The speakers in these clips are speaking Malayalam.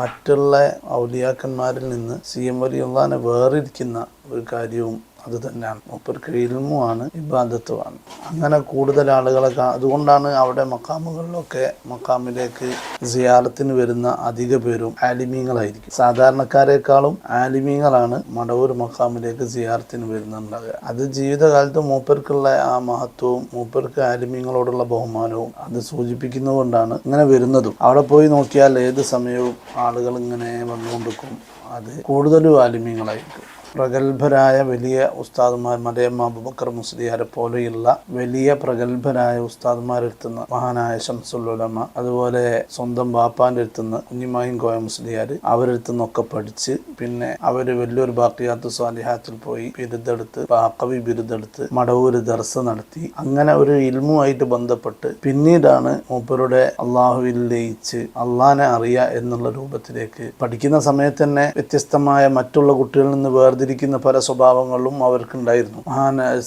മറ്റുള്ള ഔലിയാക്കന്മാരിൽ നിന്ന് സി.എം. വലിയുള്ളാനെ വേറിരിക്കുന്ന ഒരു കാര്യവും അത് തന്നെയാണ്. മൂപ്പർക്ക് ഇൽമുമാണ്, ഇബാദത്തുമാണ്. അങ്ങനെ കൂടുതൽ ആളുകളെ അതുകൊണ്ടാണ് അവിടെ മക്കാമുകളിലൊക്കെ മക്കാമിലേക്ക് സിയാറത്തിന് വരുന്ന അധിക പേരും ആലിമീങ്ങളായിരിക്കും. സാധാരണക്കാരെക്കാളും ആലിമീങ്ങളാണ് മടവൂർ മക്കാമിലേക്ക് സിയാറത്തിന് വരുന്നുണ്ടാകുക. അത് ജീവിതകാലത്ത് മൂപ്പർക്കുള്ള ആ മഹത്വവും മൂപ്പർക്ക് ആലിമീങ്ങളോടുള്ള ബഹുമാനവും അത് സൂചിപ്പിക്കുന്നതുകൊണ്ടാണ് ഇങ്ങനെ വരുന്നതും. അവിടെ പോയി നോക്കിയാൽ ഏത് സമയവും ആളുകൾ ഇങ്ങനെ വന്നുകൊണ്ടിരിക്കും. അത് കൂടുതലും ആലിമീങ്ങളായിരിക്കും. പ്രഗത്ഭരായ വലിയ ഉസ്താദുമാർ, മലയമ്മ അബൂബക്കർ മുസ്ലിയാരെ പോലെയുള്ള വലിയ പ്രഗത്ഭരായ ഉസ്താദുമാരെടുത്തുന്ന മഹാനായ ശംസുൽ ഉലമ, അതുപോലെ സ്വന്തം ബാപ്പാൻ്റെ അടുത്തുനിന്ന് കുഞ്ഞിമായും കോയ മുസ്ലിയാർ, അവരെടുത്തുനിന്നൊക്കെ പഠിച്ച് പിന്നെ അവർ വലിയൊരു ബാക്കിയാത്ത് സ്വാലിഹാത്തിൽ പോയി ബിരുദെടുത്ത്, ബാക്കവി ബിരുദെടുത്ത് മടവൂര് ദർസ് നടത്തി. അങ്ങനെ ഒരു ഇൽമുമായിട്ട് ബന്ധപ്പെട്ട് പിന്നീടാണ് മൂപ്പരുടെ അള്ളാഹുവിൽ ലയിച്ച് അള്ളാഹിനെ അറിയുക എന്നുള്ള രൂപത്തിലേക്ക് പഠിക്കുന്ന സമയത്ത് തന്നെ വ്യത്യസ്തമായ മറ്റുള്ള കുട്ടികളിൽ നിന്ന് വേർതിരിക്കുന്ന പല സ്വഭാവങ്ങളും അവർക്കുണ്ടായിരുന്നു.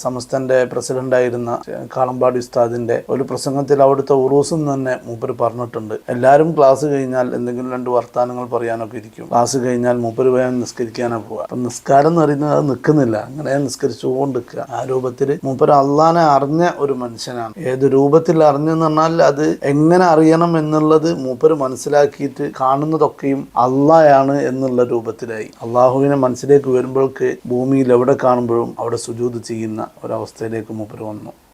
സമസ്തന്റെ പ്രസിഡന്റായിരുന്ന കാളമ്പാടി ഉസ്താദിന്റെ ഒരു പ്രസംഗത്തിൽ അവിടുത്തെ ഉറൂസും തന്നെ മൂപ്പര് പറഞ്ഞിട്ടുണ്ട്. എല്ലാവരും ക്ലാസ് കഴിഞ്ഞാൽ എന്തെങ്കിലും രണ്ട് വർത്താനങ്ങൾ പറയാനൊക്കെ ഇരിക്കും. ക്ലാസ് കഴിഞ്ഞാൽ മൂപ്പര് വേഗം നിസ്കരിക്കാനാ പോവുക. അപ്പം നിസ്കാരം എന്ന് പറയുന്നത് അത് നിൽക്കുന്നില്ല, അങ്ങനെ നിസ്കരിച്ചുകൊണ്ടിരിക്കുക. ആ രൂപത്തിൽ മൂപ്പര് അള്ളാനെ അറിഞ്ഞ ഒരു മനുഷ്യനാണ്. ഏത് രൂപത്തിൽ അറിഞ്ഞെന്ന് പറഞ്ഞാൽ അത് എങ്ങനെ അറിയണം എന്നുള്ളത് മൂപ്പര് മനസ്സിലാക്കിയിട്ട് കാണുന്നതൊക്കെയും അള്ളായാണ് എന്നുള്ള രൂപത്തിലായി. അള്ളാഹുവിനെ മനസ്സിലേക്ക് വരുമ്പോഴേക്ക് ഭൂമിയിൽ എവിടെ കാണുമ്പോഴും അവിടെ സുജൂദ് ചെയ്യുന്ന ഒരവസ്ഥയിലേക്ക് മൂപ്പര് വന്നു.